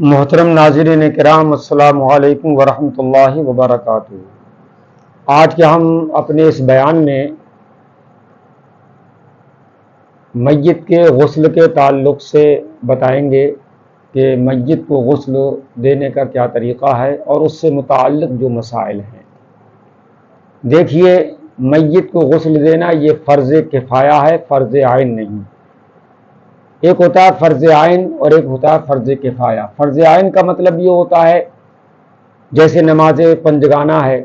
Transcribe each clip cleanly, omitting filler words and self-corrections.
محترم ناظرین کرام، السلام علیکم ورحمۃ اللہ وبرکاتہ۔ آج کے ہم اپنے اس بیان میں میت کے غسل کے تعلق سے بتائیں گے کہ میت کو غسل دینے کا کیا طریقہ ہے اور اس سے متعلق جو مسائل ہیں۔ دیکھیے، میت کو غسل دینا یہ فرض کفایہ ہے، فرض عین نہیں۔ ایک ہوتا ہے فرض عین اور ایک ہوتا ہے فرض کفایہ۔ فرض عین کا مطلب یہ ہوتا ہے جیسے نماز پنجگانہ ہے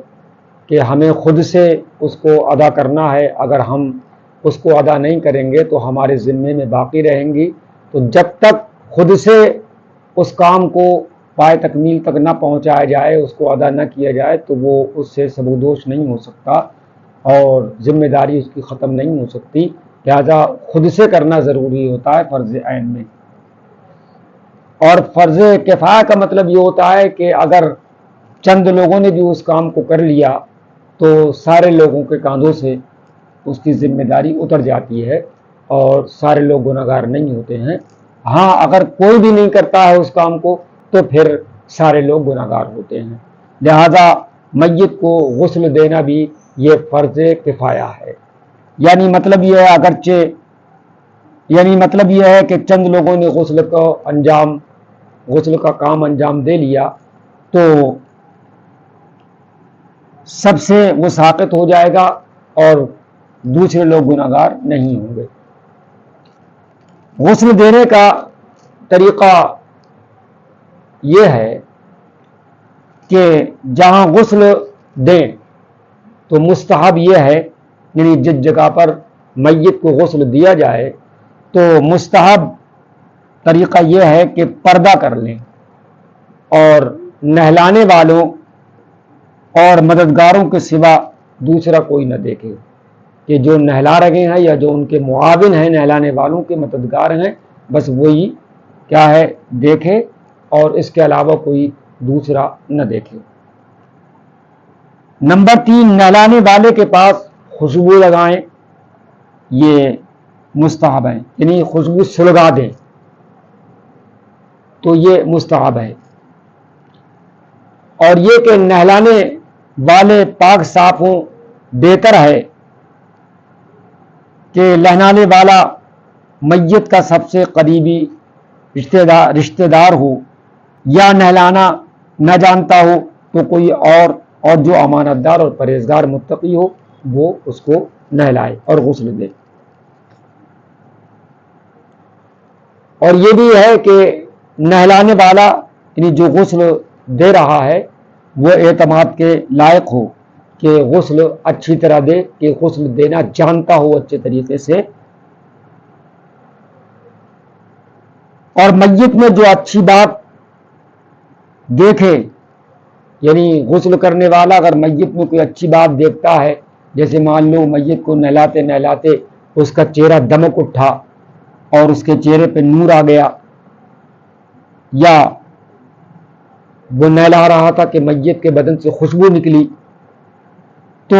کہ ہمیں خود سے اس کو ادا کرنا ہے، اگر ہم اس کو ادا نہیں کریں گے تو ہمارے ذمے میں باقی رہیں گی، تو جب تک خود سے اس کام کو پائے تکمیل تک نہ پہنچایا جائے، اس کو ادا نہ کیا جائے تو وہ اس سے سبودوش نہیں ہو سکتا اور ذمہ داری اس کی ختم نہیں ہو سکتی، لہذا خود سے کرنا ضروری ہوتا ہے فرض عین میں۔ اور فرض کفایہ کا مطلب یہ ہوتا ہے کہ اگر چند لوگوں نے بھی اس کام کو کر لیا تو سارے لوگوں کے کاندھوں سے اس کی ذمہ داری اتر جاتی ہے اور سارے لوگ گنہگار نہیں ہوتے ہیں۔ ہاں، اگر کوئی بھی نہیں کرتا ہے اس کام کو تو پھر سارے لوگ گنہگار ہوتے ہیں، لہذا میت کو غسل دینا بھی یہ فرض کفایہ ہے۔ یعنی مطلب یہ ہے کہ چند لوگوں نے غسل کا کام انجام دے لیا تو سب سے وہ ساقط ہو جائے گا اور دوسرے لوگ گنہگار نہیں ہوں گے۔ غسل دینے کا طریقہ یہ ہے کہ جہاں غسل دیں تو مستحب یہ ہے، یعنی جس جگہ پر میت کو غسل دیا جائے تو مستحب طریقہ یہ ہے کہ پردہ کر لیں اور نہلانے والوں اور مددگاروں کے سوا دوسرا کوئی نہ دیکھے، کہ جو نہلا رہے ہیں یا جو ان کے معاون ہیں، نہلانے والوں کے مددگار ہیں، بس وہی کیا ہے دیکھے اور اس کے علاوہ کوئی دوسرا نہ دیکھے۔ نمبر 3، نہلانے والے کے پاس خوشبو لگائیں، یہ مستحب ہے، یعنی خوشبو سلگا دیں تو یہ مستحب ہے۔ اور یہ کہ نہلانے والے پاک صاف ہوں، بہتر ہے کہ نہلانے والا میت کا سب سے قریبی رشتہ دار ہو، یا نہلانا نہ جانتا ہو تو کوئی اور جو امانت دار اور پرہیزگار متقی ہو وہ اس کو نہلائے اور غسل دے۔ اور یہ بھی ہے کہ نہلانے والا یعنی جو غسل دے رہا ہے وہ اعتماد کے لائق ہو، کہ غسل اچھی طرح دے، کہ غسل دینا جانتا ہو اچھے طریقے سے۔ اور میت میں جو اچھی بات دیکھے، یعنی غسل کرنے والا اگر میت میں کوئی اچھی بات دیکھتا ہے، جیسے مان لو میت کو نہلاتے نہلاتے اس کا چہرہ دمک اٹھا اور اس کے چہرے پہ نور آ گیا، یا وہ نہلا رہا تھا کہ میت کے بدن سے خوشبو نکلی، تو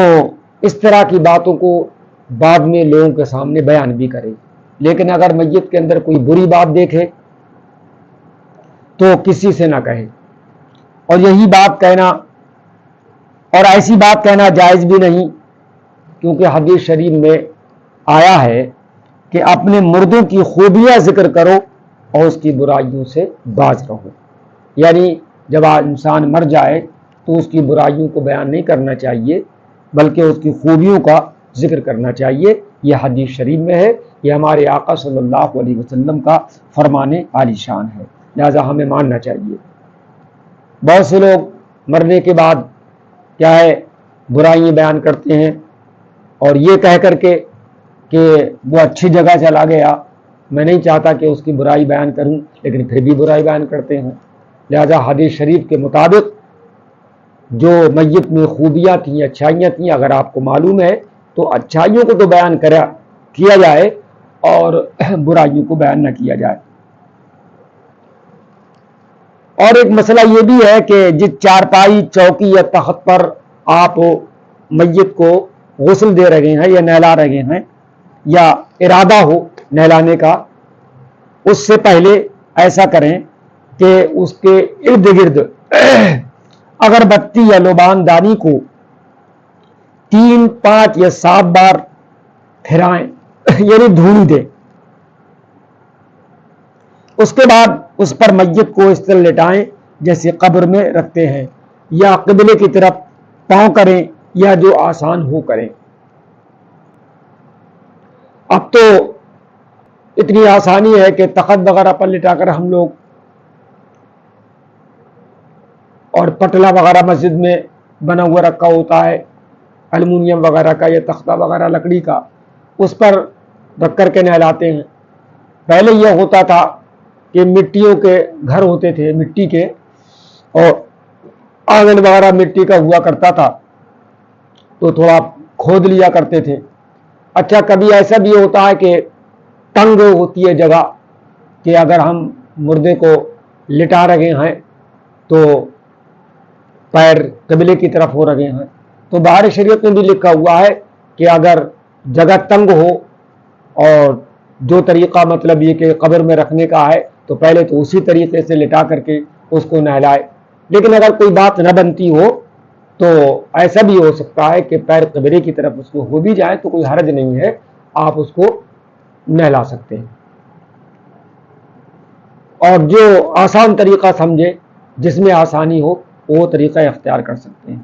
اس طرح کی باتوں کو بعد میں لوگوں کے سامنے بیان بھی کرے۔ لیکن اگر میت کے اندر کوئی بری بات دیکھے تو کسی سے نہ کہے، اور یہی بات کہنا اور ایسی بات کہنا جائز بھی نہیں، کیونکہ حدیث شریف میں آیا ہے کہ اپنے مردوں کی خوبیاں ذکر کرو اور اس کی برائیوں سے باز رہو۔ یعنی جب انسان مر جائے تو اس کی برائیوں کو بیان نہیں کرنا چاہیے بلکہ اس کی خوبیوں کا ذکر کرنا چاہیے۔ یہ حدیث شریف میں ہے، یہ ہمارے آقا صلی اللہ علیہ وسلم کا فرمان عالی شان ہے، لہذا ہمیں ماننا چاہیے۔ بہت سے لوگ مرنے کے بعد کیا ہے برائیاں بیان کرتے ہیں، اور یہ کہہ کر کے کہ وہ اچھی جگہ چلا گیا، میں نہیں چاہتا کہ اس کی برائی بیان کروں، لیکن پھر بھی برائی بیان کرتے ہیں۔ لہذا حدیث شریف کے مطابق جو میت میں خوبیاں تھیں، اچھائیاں تھیں، اگر آپ کو معلوم ہے تو اچھائیوں کو تو بیان کیا جائے اور برائیوں کو بیان نہ کیا جائے۔ اور ایک مسئلہ یہ بھی ہے کہ جس چارپائی، چوکی یا تخت پر آپ میت کو غسل دے رہے ہیں یا نہلا رہے ہیں، یا ارادہ ہو نہلانے کا، اس سے پہلے ایسا کریں کہ اس کے ارد گرد اگربتی یا لبان دانی کو 3، 5 یا 7 بار پھرائیں، یعنی دھونی دیں۔ اس کے بعد اس پر میت کو اس طرح لٹائیں جیسے قبر میں رکھتے ہیں، یا قبلے کی طرف پاؤں کریں، یا جو آسان ہو کریں۔ اب تو اتنی آسانی ہے کہ تخت وغیرہ پر لٹا کر ہم لوگ، اور پٹلا وغیرہ مسجد میں بنا ہوا رکھا ہوتا ہے المونیم وغیرہ کا یا تختہ وغیرہ لکڑی کا، اس پر رکھ کر کے نہلاتے ہیں۔ پہلے یہ ہوتا تھا کہ مٹیوں کے گھر ہوتے تھے، مٹی کے، اور آنگن وغیرہ مٹی کا ہوا کرتا تھا، تو تھوڑا کھود لیا کرتے تھے۔ اچھا، کبھی ایسا بھی ہوتا ہے کہ تنگ ہوتی ہے جگہ، کہ اگر ہم مردے کو لٹا رہے ہیں تو پیر قبلے کی طرف ہو رہے ہیں، تو بہار شریعت میں بھی لکھا ہوا ہے کہ اگر جگہ تنگ ہو اور جو طریقہ مطلب یہ کہ قبر میں رکھنے کا ہے، تو پہلے تو اسی طریقے سے لٹا کر کے اس کو نہلائے۔ لیکن اگر کوئی بات نہ بنتی ہو تو ایسا بھی ہو سکتا ہے کہ پیر قبلے کی طرف اس کو ہو بھی جائے تو کوئی حرج نہیں ہے، آپ اس کو نہلا سکتے ہیں۔ اور جو آسان طریقہ سمجھے، جس میں آسانی ہو، وہ طریقہ اختیار کر سکتے ہیں۔